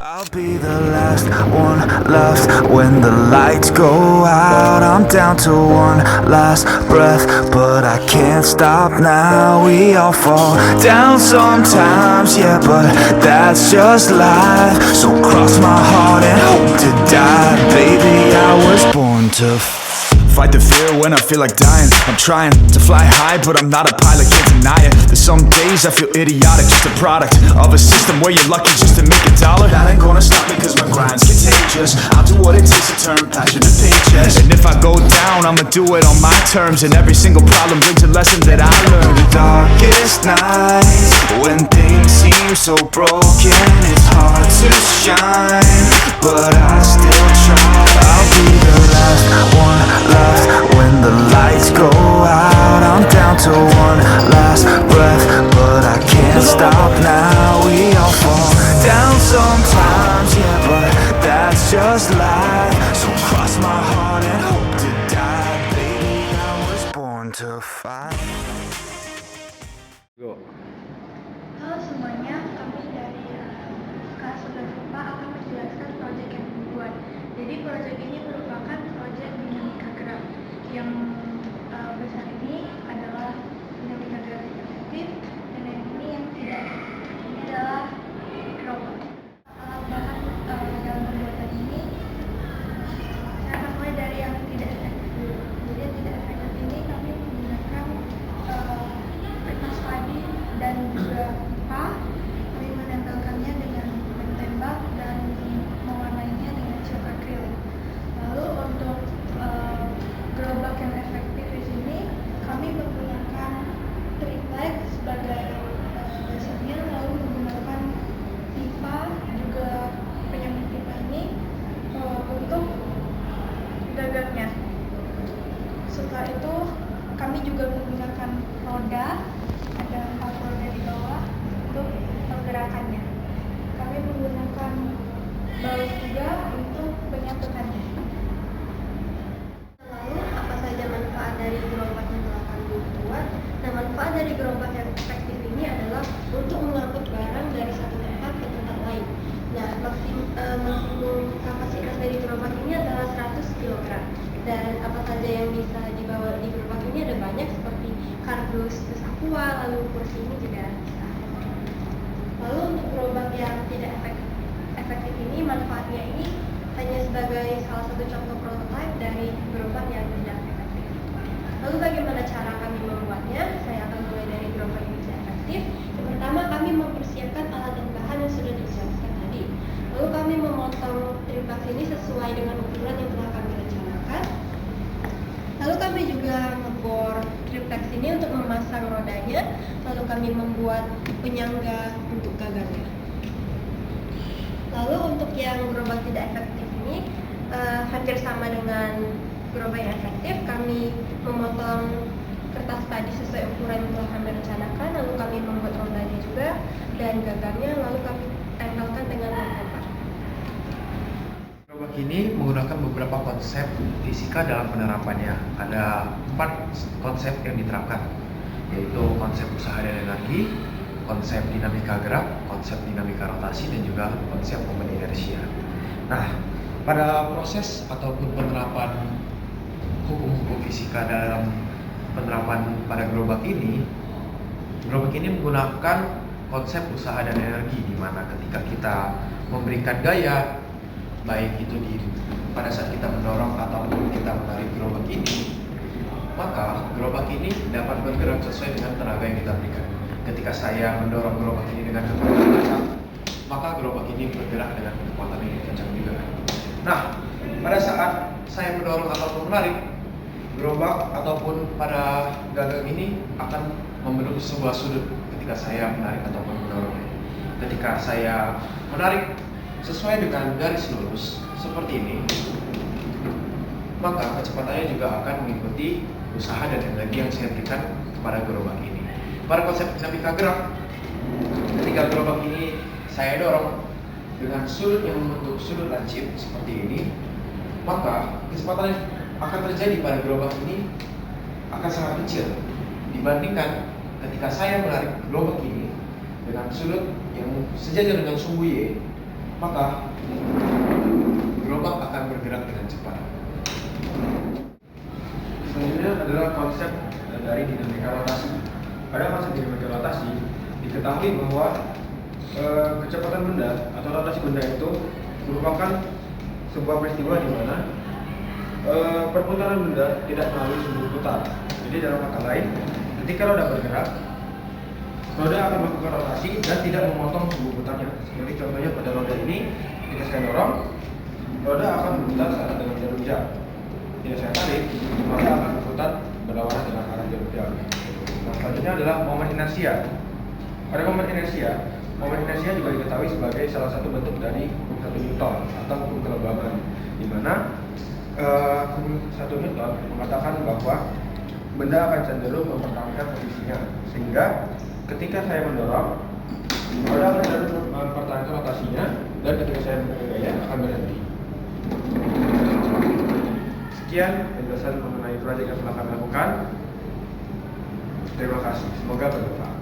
I'll be the last one left when the lights go out. I'm down to one last breath, but I can't stop now. We all fall down sometimes, yeah, but that's just life. So cross my heart and hope to die. Baby, I was born to fight the fear when I feel like dying. I'm trying to fly high, but I'm not a pilot, can't deny it. There's some days I feel idiotic, just a product of a system where you're lucky just to make a dollar. That ain't gonna stop me cause my grind's contagious. I'll do what it takes to turn passion to paychecks. And if I go down, I'ma do it on my terms. And every single problem brings a lesson that I learned. The darkest nights, when things seem so broken, it's hard to shine, but I still try. I'll be the last one left when the lights go out. I'm down to one last breath, but I can't stop now. We all fall down sometimes, yeah, but that's just life. So cross my heart and hope to die. Baby, I was born to fight. Go. Halo semuanya, kami dari kelas 11 IPA akan menjelaskan proyek yang dibuat. Jadi proyek ini merupakan proyek dinamika gerak yang besar ini adalah dinamika gerak yang efektif, dan yang ini yang tidak efektif. Ini adalah robot. Alat bahan dalam pembuatan ini saya akan mulai dari yang tidak efektif dulu. Jadi yang tidak efektif ini kami menggunakan kertas padi dan juga pipa. Kami menempelkannya dengan lem tembak dan mewarnainya dengan cat akrilik. Lalu untuk gerobak yang efektif di sini kami menggunakan triplek sebagai dasarnya, lalu menggunakan pipa juga penyambung pipa ini untuk gagangnya. Setelah itu kami juga menggunakan roda, ada 4 roda di bawah untuk pergerakannya. Kami menggunakan baut juga untuk penyatukannya. Lalu apa saja manfaat dari gerobak yang telah kami buat? Nah, manfaat dari gerobak yang efektif ini adalah untuk mengangkut barang dari satu tempat ke tempat lain. Nah, maksimum kapasitas dari gerobak ini adalah 100 kg. Dan apa saja yang bisa dibawa di gerobak ini ada banyak, seperti kardus, terus aqua, lalu kursi ini juga bisa. Lalu untuk gerobak yang tidak efektif ini, manfaatnya ini hanya sebagai salah satu contoh prototipe dari gerobak yang tidak efektif. Lalu bagaimana cara kami membuatnya? Saya akan mulai dari gerobak yang tidak efektif. Yang pertama, kami mempersiapkan alat dan bahan yang sudah dijelaskan tadi. Lalu kami memotong triplek ini sesuai dengan ukuran yang telah kami rencanakan. Lalu kami juga ngebor triplek ini untuk memasang rodanya. Lalu kami membuat penyangga untuk gagangnya. Lalu untuk yang gerobak tidak efektif ini hampir sama dengan gerobak yang efektif. Kami memotong kertas padi sesuai ukuran yang telah kami rencanakan. Lalu kami membuat rodanya juga dan gagangnya. Lalu kami tempelkan dengan lem tembak. Gerobak ini menggunakan beberapa konsep fisika dalam penerapannya. Ada 4 konsep yang diterapkan, yaitu konsep usaha dan energi, konsep dinamika gerak, konsep dinamika rotasi, dan juga konsep momen inersia. Nah, pada proses ataupun penerapan hukum-hukum fisika dalam penerapan pada gerobak ini menggunakan konsep usaha dan energi, di mana ketika kita memberikan gaya, baik itu pada saat kita mendorong ataupun kita menarik gerobak ini, maka gerobak ini dapat bergerak sesuai dengan tenaga yang kita berikan. Ketika saya mendorong gerobak ini dengan kekuatan kencang, maka gerobak ini bergerak dengan kekuatan yang kencang juga. Nah, pada saat saya mendorong ataupun menarik, gerobak ataupun pada gagang ini akan membentuk sebuah sudut ketika saya menarik ataupun mendorongnya. Ketika saya menarik sesuai dengan garis lurus seperti ini, maka kecepatannya juga akan mengikuti usaha dan energi yang saya berikan kepada gerobak ini. Pada konsep dinamika gerak, ketika gerobak ini saya dorong dengan sudut yang membentuk sudut lancip seperti ini, maka kecepatan yang akan terjadi pada gerobak ini akan sangat kecil dibandingkan ketika saya menarik gerobak ini dengan sudut yang sejajar dengan sumbu Y, maka gerobak akan bergerak dengan cepat. Selanjutnya adalah konsep dari dinamika rotasi. Pada konsep dinamika rotasi diketahui bahwa kecepatan benda atau rotasi benda itu merupakan sebuah peristiwa di mana perputaran benda tidak melalui sumbu putar. Jadi dalam kata lain, ketika roda bergerak, roda akan melakukan rotasi dan tidak memotong sumbu putarnya. Seperti contohnya pada roda ini, ketika saya dorong, roda akan berputar searah dengan jarum jam. Jika saya tarik, roda akan berputar berlawanan dengan arah jarum jam. Nah, selanjutnya adalah momen inersia. Pada momen inersia juga diketahui sebagai salah satu bentuk dari hukum 1 Newton atau hukum kelembaban, di mana hukum 1 Newton mengatakan bahwa benda akan cenderung mempertahankan posisinya, sehingga ketika saya mendorong, roda akan cenderung mempertahankan rotasinya, dan ketika saya memberikan gaya akan berhenti. Sekian penjelasan mengenai proyek yang telah kami lakukan. Terima kasih, semoga bermanfaat.